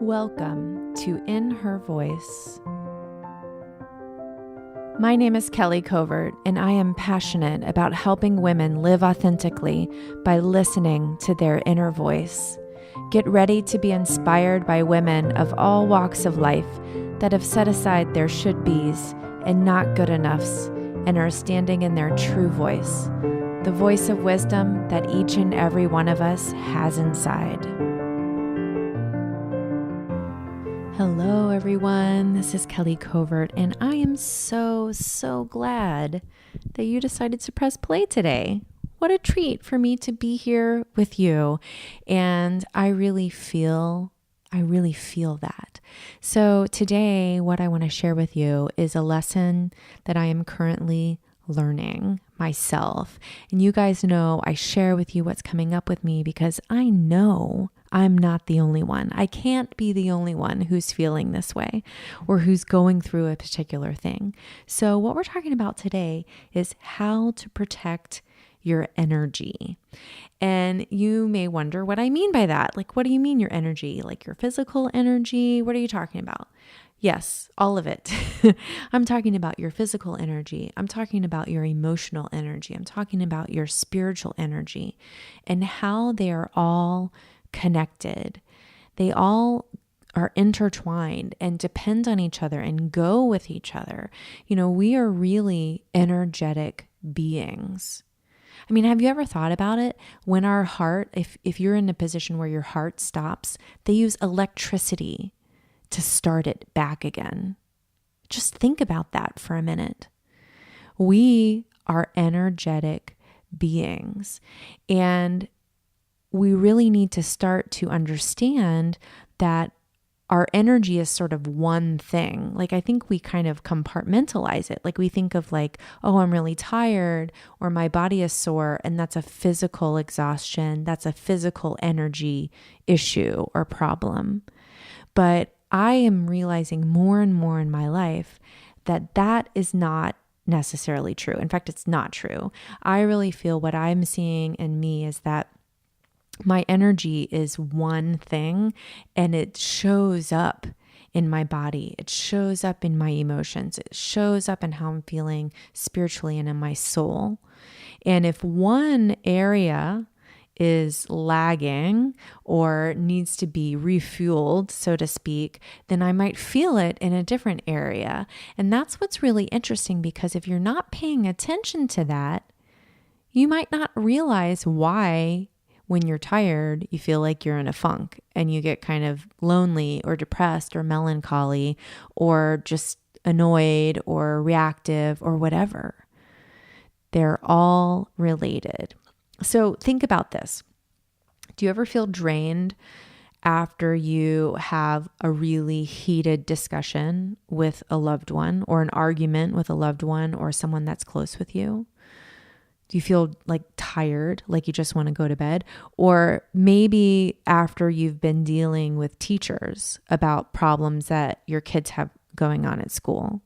Welcome to In Her Voice. My name is Kelly Covert, and I am passionate about helping women live authentically by listening to their inner voice. Get ready to be inspired by women of all walks of life that have set aside their should-bes and not good enoughs and are standing in their true voice, the voice of wisdom that each and every one of us has inside. Hello, everyone. This is Kelly Covert, and I am so glad that you decided to press play today. What a treat for me to be here with you, and I really feel that. So today, what I want to share with you is a lesson that I am currently learning myself. And you guys know I share with you what's coming up with me because I know I'm not the only one. I can't be the only one who's feeling this way or who's going through a particular thing. So what we're talking about today is how to protect your energy. And you may wonder what I mean by that. Like, what do you mean your energy? Like your physical energy? What are you talking about? Yes, all of it. I'm talking about your physical energy. I'm talking about your emotional energy. I'm talking about your spiritual energy and how they are all connected. They all are intertwined and depend on each other and go with each other. You know, we are really energetic beings. I mean, have you ever thought about it? When our heart, if you're in a position where your heart stops, they use electricity to start it back again. Just think about that for a minute. We are energetic beings, and we really need to start to understand that our energy is sort of one thing. Like, I think we kind of compartmentalize it. Like, we think of like, oh, I'm really tired, or my body is sore, and that's a physical exhaustion. That's a physical energy issue or problem. But I am realizing more and more in my life that that is not necessarily true. In fact, it's not true. I really feel what I'm seeing in me is that my energy is one thing, and it shows up in my body. It shows up in my emotions. It shows up in how I'm feeling spiritually and in my soul. And if one area is lagging or needs to be refueled, so to speak, then I might feel it in a different area. And that's what's really interesting, because if you're not paying attention to that, you might not realize why when you're tired, you feel like you're in a funk and you get kind of lonely or depressed or melancholy or just annoyed or reactive or whatever. They're all related. So think about this. Do you ever feel drained after you have a really heated discussion with a loved one, or an argument with a loved one or someone that's close with you? Do you feel like tired, like you just want to go to bed? Or maybe after you've been dealing with teachers about problems that your kids have going on at school.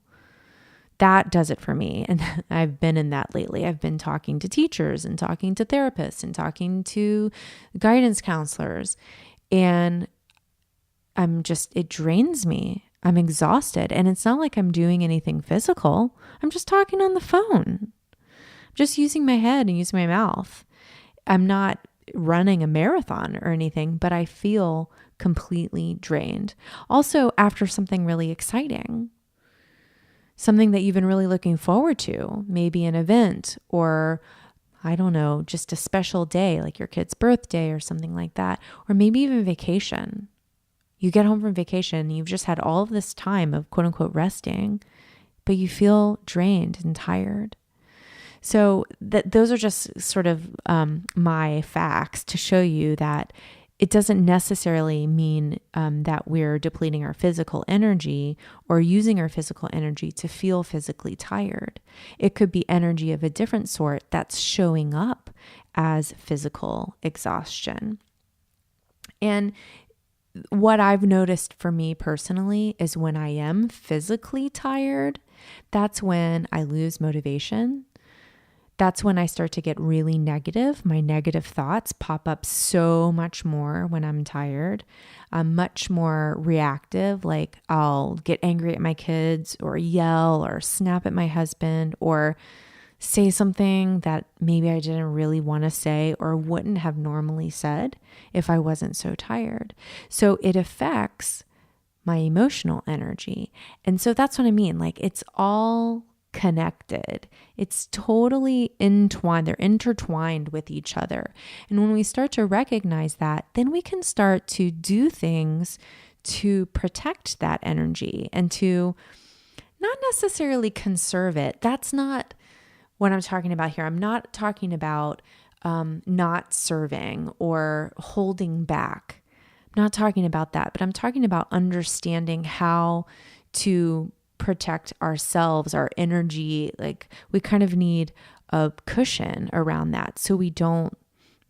That does it for me. And I've been in that lately. I've been talking to teachers and talking to therapists and talking to guidance counselors. And it drains me. I'm exhausted. And it's not like I'm doing anything physical. I'm just talking on the phone. I'm just using my head and using my mouth. I'm not running a marathon or anything, but I feel completely drained. Also, after something really exciting. Something that you've been really looking forward to, maybe an event or, I don't know, just a special day like your kid's birthday or something like that, or maybe even vacation. You get home from vacation and you've just had all of this time of quote unquote resting, but you feel drained and tired. So those are just sort of my facts to show you that it doesn't necessarily mean that we're depleting our physical energy or using our physical energy to feel physically tired. It could be energy of a different sort that's showing up as physical exhaustion. And what I've noticed for me personally is when I am physically tired, that's when I lose motivation. that's when I start to get really negative. My negative thoughts pop up so much more when I'm tired. I'm much more reactive. Like I'll get angry at my kids or yell or snap at my husband or say something that maybe I didn't really want to say or wouldn't have normally said if I wasn't so tired. So it affects my emotional energy. And so that's what I mean. Like it's all connected. It's totally entwined. They're intertwined with each other. And when we start to recognize that, then we can start to do things to protect that energy and to not necessarily conserve it. That's not what I'm talking about here. I'm not talking about not serving or holding back. I'm not talking about that, but I'm talking about understanding how to protect ourselves, our energy. Like we kind of need a cushion around that so we don't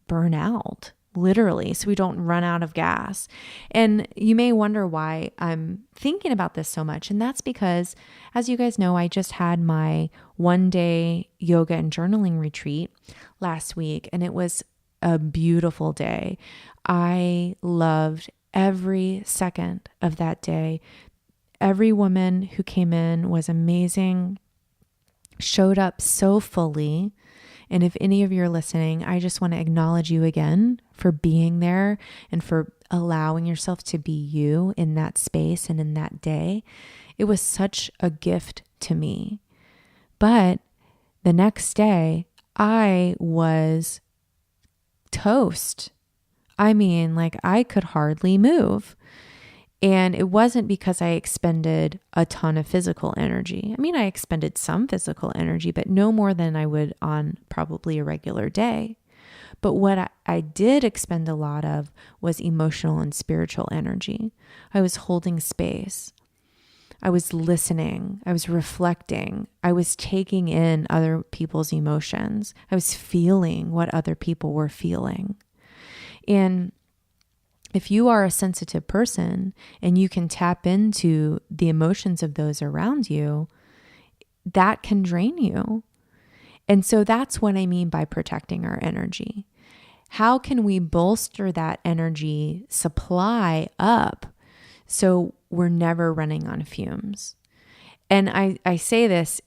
burn out, literally, so we don't run out of gas. And you may wonder why I'm thinking about this so much. And that's because, as you guys know, I just had my 1-day yoga and journaling retreat last week, and it was a beautiful day. I loved every second of that day. Every woman who came in was amazing, showed up so fully. And if any of you are listening, I just want to acknowledge you again for being there and for allowing yourself to be you in that space and in that day. It was such a gift to me. But the next day, I was toast. I mean, like I could hardly move. And it wasn't because I expended a ton of physical energy. I mean, I expended some physical energy, but no more than I would on probably a regular day. But what I did expend a lot of was emotional and spiritual energy. I was holding space. I was listening. I was reflecting. I was taking in other people's emotions. I was feeling what other people were feeling. And if you are a sensitive person and you can tap into the emotions of those around you, that can drain you. And so that's what I mean by protecting our energy. How can we bolster that energy supply up so we're never running on fumes? And I say this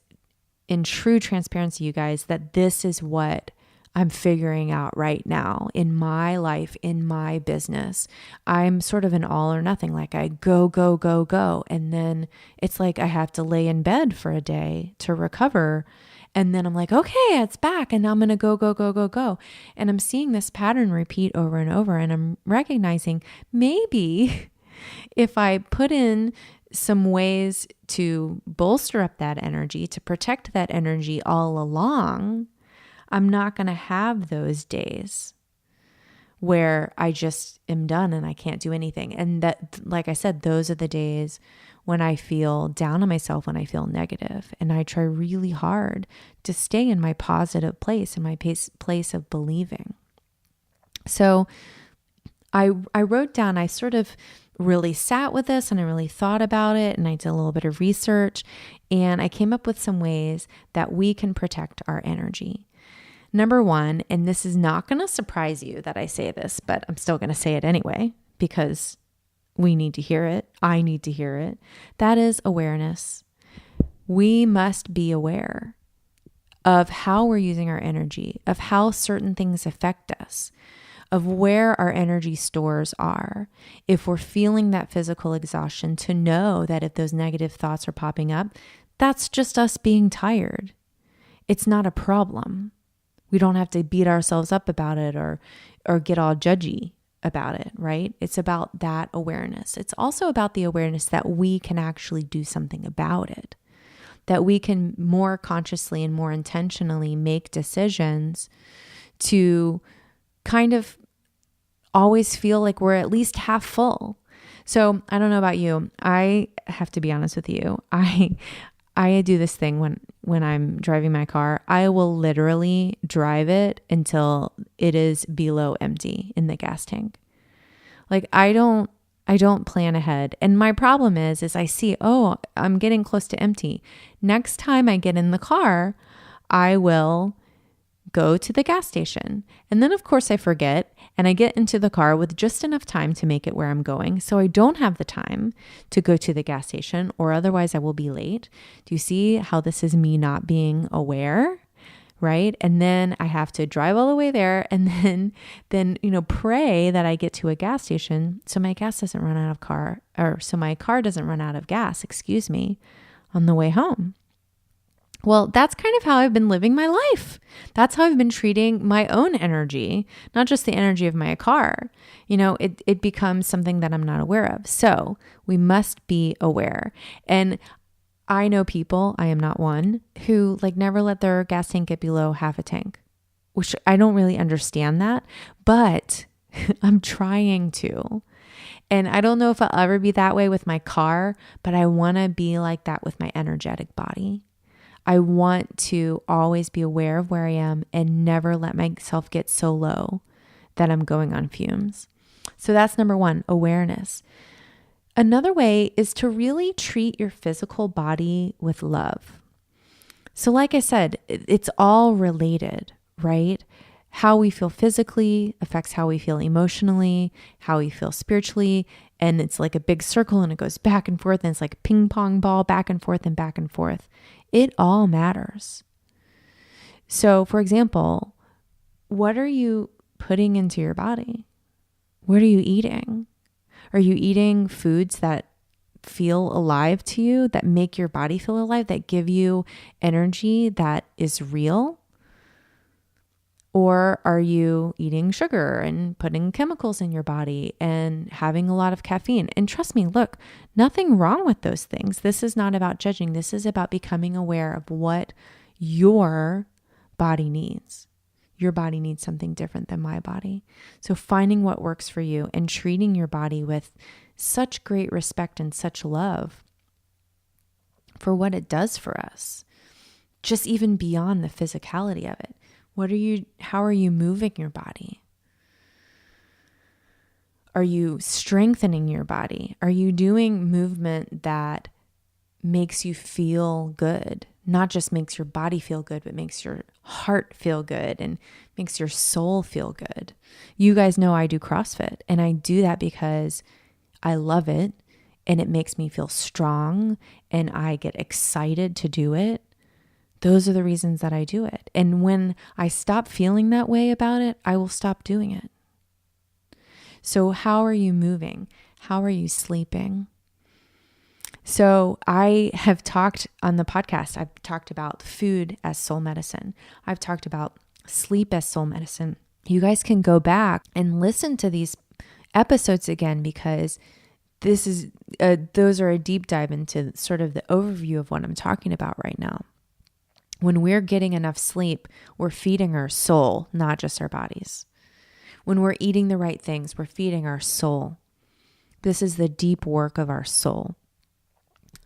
in true transparency, you guys, that this is what I'm figuring out right now in my life, in my business. I'm sort of an all or nothing. Like I go, go, go, go. And then it's like I have to lay in bed for a day to recover. And then I'm like, okay, it's back. And now I'm going to go, go, go, go, go. And I'm seeing this pattern repeat over and over. And I'm recognizing maybe if I put in some ways to bolster up that energy, to protect that energy all along, I'm not going to have those days where I just am done and I can't do anything. And that, like I said, those are the days when I feel down on myself, when I feel negative. And I try really hard to stay in my positive place, in my place of believing. So I wrote down, I sort of really sat with this and I really thought about it and I did a little bit of research and I came up with some ways that we can protect our energy. Number one, and this is not going to surprise you that I say this, but I'm still going to say it anyway because we need to hear it. I need to hear it. That is awareness. We must be aware of how we're using our energy, of how certain things affect us, of where our energy stores are. If we're feeling that physical exhaustion, to know that if those negative thoughts are popping up, that's just us being tired. It's not a problem. We don't have to beat ourselves up about it or get all judgy about it, right? It's about that awareness. It's also about the awareness that we can actually do something about it, that we can more consciously and more intentionally make decisions to kind of always feel like we're at least half full. So I don't know about you. I have to be honest with you. I do this thing when I'm driving my car. I will literally drive it until it is below empty in the gas tank. Like I don't plan ahead. And my problem is I see, oh, I'm getting close to empty. Next time I get in the car, I will go to the gas station. And then, of course, I forget and I get into the car with just enough time to make it where I'm going. So I don't have the time to go to the gas station, or otherwise I will be late. Do you see how this is me not being aware? Right? And then I have to drive all the way there and then, pray that I get to a gas station so my gas doesn't run out of car, or so my car doesn't run out of gas, on the way home. Well, that's kind of how I've been living my life. That's how I've been treating my own energy, not just the energy of my car. It becomes something that I'm not aware of. So we must be aware. And I know people, I am not one, who never let their gas tank get below half a tank, which I don't really understand that, but I'm trying to. And I don't know if I'll ever be that way with my car, but I want to be like that with my energetic body. I want to always be aware of where I am and never let myself get so low that I'm going on fumes. So that's number one, awareness. Another way is to really treat your physical body with love. So like I said, it's all related, right? How we feel physically affects how we feel emotionally, how we feel spiritually. And it's like a big circle and it goes back and forth. And it's like a ping pong ball back and forth and back and forth. It all matters. So for example, what are you putting into your body? What are you eating? Are you eating foods that feel alive to you, that make your body feel alive, that give you energy that is real? Or are you eating sugar and putting chemicals in your body and having a lot of caffeine? And trust me, look, nothing wrong with those things. This is not about judging. This is about becoming aware of what your body needs. Your body needs something different than my body. So finding what works for you and treating your body with such great respect and such love for what it does for us, just even beyond the physicality of it. How are you moving your body? Are you strengthening your body? Are you doing movement that makes you feel good? Not just makes your body feel good, but makes your heart feel good and makes your soul feel good. You guys know I do CrossFit, and I do that because I love it and it makes me feel strong and I get excited to do it. Those are the reasons that I do it. And when I stop feeling that way about it, I will stop doing it. So how are you moving? How are you sleeping? So I have talked on the podcast, I've talked about food as soul medicine. I've talked about sleep as soul medicine. You guys can go back and listen to these episodes again, because those are a deep dive into sort of the overview of what I'm talking about right now. When we're getting enough sleep, we're feeding our soul, not just our bodies. When we're eating the right things, we're feeding our soul. This is the deep work of our soul.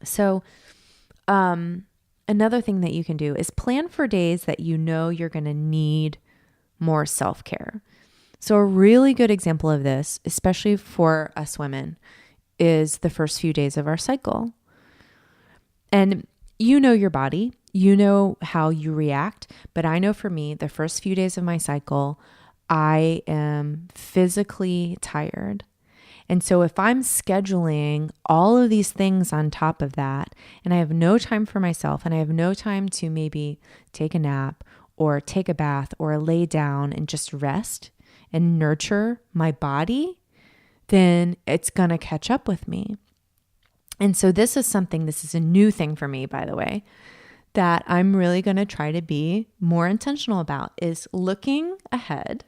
So, another thing that you can do is plan for days that you know you're going to need more self-care. So a really good example of this, especially for us women, is the first few days of our cycle. And you know your body, you know how you react, but I know for me, the first few days of my cycle, I am physically tired. And so if I'm scheduling all of these things on top of that, and I have no time for myself, and I have no time to maybe take a nap or take a bath or lay down and just rest and nurture my body, then it's going to catch up with me. And so this is a new thing for me, by the way, that I'm really going to try to be more intentional about, is looking ahead,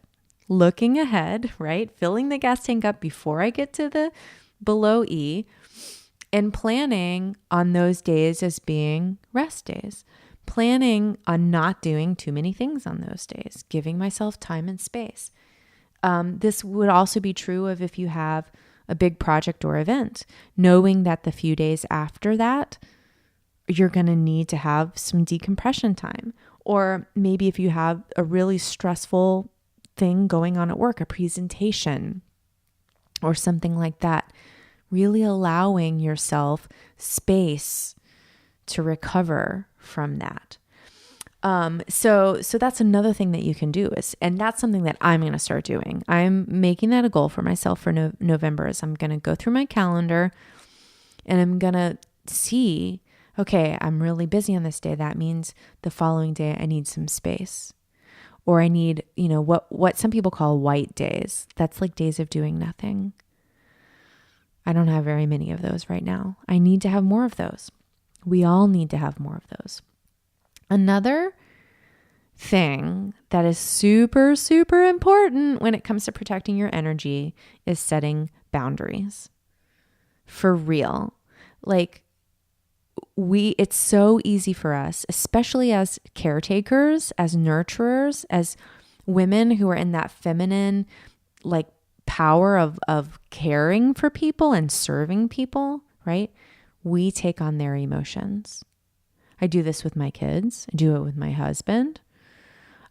right? Filling the gas tank up before I get to the below E, and planning on those days as being rest days. Planning on not doing too many things on those days, giving myself time and space. This would also be true of if you have a big project or event, knowing that the few days after that, you're going to need to have some decompression time. Or maybe if you have a really stressful thing going on at work, a presentation or something like that, really allowing yourself space to recover from that. So that's another thing that you can do and that's something that I'm going to start doing. I'm making that a goal for myself for November is I'm going to go through my calendar and I'm going to see, okay, I'm really busy on this day. That means the following day I need some space. Or I need, what some people call white days. That's like days of doing nothing. I don't have very many of those right now. I need to have more of those. We all need to have more of those. Another thing that is super, super important when it comes to protecting your energy is setting boundaries. For real. Like, it's so easy for us, especially as caretakers, as nurturers, as women who are in that feminine, like, power of caring for people and serving people, right? We take on their emotions. I do this with my kids. I do it with my husband.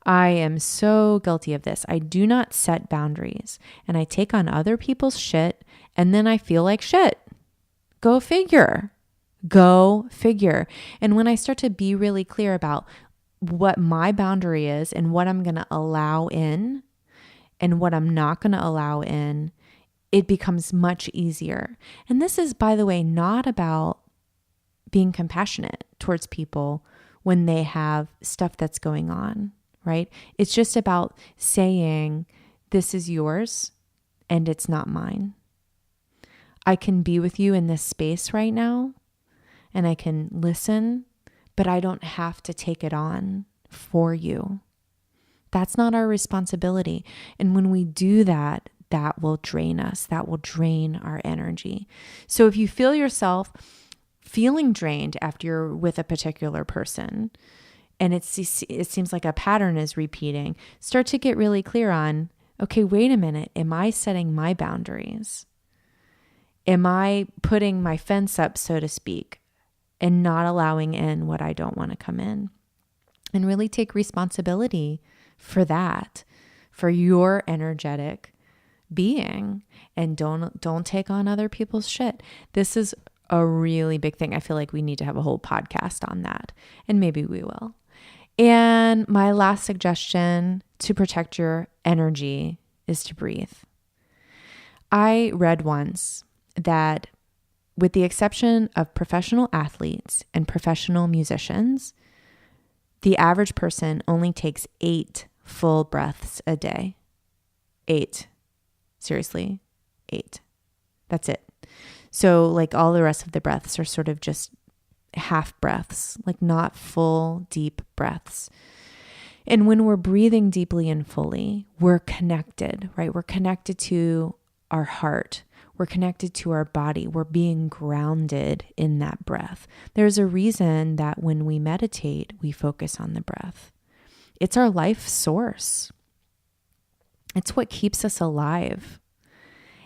I am so guilty of this. I do not set boundaries and I take on other people's shit and then I feel like shit. Go figure. Go figure. And when I start to be really clear about what my boundary is and what I'm going to allow in and what I'm not going to allow in, it becomes much easier. And this is, by the way, not about being compassionate towards people when they have stuff that's going on, right? It's just about saying, this is yours and it's not mine. I can be with you in this space right now and I can listen, but I don't have to take it on for you. That's not our responsibility. And when we do that, that will drain us. That will drain our energy. So if you feel yourself feeling drained after you're with a particular person, and it seems like a pattern is repeating, start to get really clear on, okay, wait a minute. Am I setting my boundaries? Am I putting my fence up, so to speak, and not allowing in what I don't want to come in? And really take responsibility for that, for your energetic being, and don't take on other people's shit. This is a really big thing. I feel like we need to have a whole podcast on that, and maybe we will. And my last suggestion to protect your energy is to breathe. I read once that with the exception of professional athletes and professional musicians, the average person only takes 8 full breaths a day. 8. Seriously, 8. That's it. So like all the rest of the breaths are sort of just half breaths, like not full deep breaths. And when we're breathing deeply and fully, we're connected, right? We're connected to our heart. We're connected to our body. We're being grounded in that breath. There's a reason that when we meditate, we focus on the breath. It's our life source. It's what keeps us alive.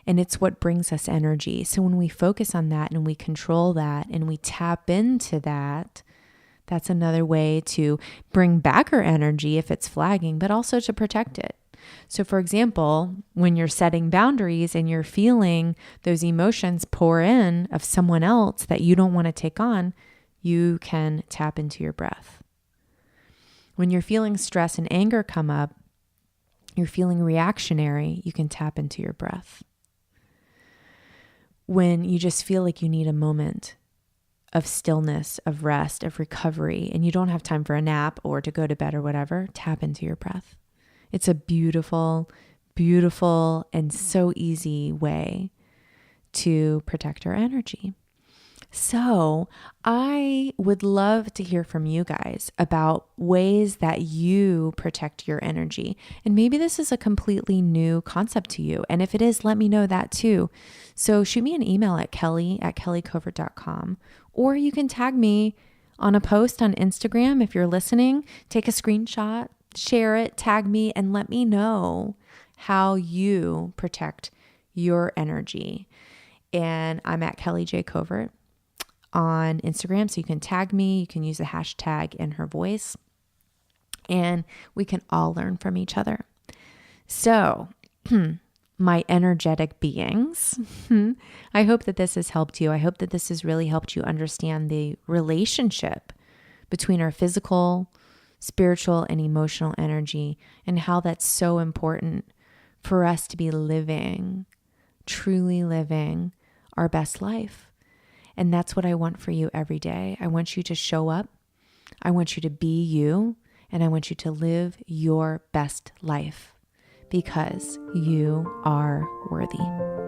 And it's what brings us energy. So when we focus on that and we control that and we tap into that, that's another way to bring back our energy if it's flagging, but also to protect it. So for example, when you're setting boundaries and you're feeling those emotions pour in of someone else that you don't want to take on, you can tap into your breath. When you're feeling stress and anger come up, you're feeling reactionary, you can tap into your breath. When you just feel like you need a moment of stillness, of rest, of recovery, and you don't have time for a nap or to go to bed or whatever, tap into your breath. It's a beautiful, beautiful, and so easy way to protect our energy. So I would love to hear from you guys about ways that you protect your energy. And maybe this is a completely new concept to you. And if it is, let me know that too. So shoot me an email at kelly@kellycovert.com, or you can tag me on a post on Instagram if you're listening. Take a screenshot, share it, tag me, and let me know how you protect your energy. And I'm at Kelly J. Covert on Instagram. So you can tag me, you can use the hashtag in her voice, and we can all learn from each other. So my energetic beings, I hope that this has helped you. I hope that this has really helped you understand the relationship between our physical, spiritual and emotional energy, and how that's so important for us to be living, truly living our best life. And that's what I want for you every day. I want you to show up. I want you to be you, and I want you to live your best life because you are worthy.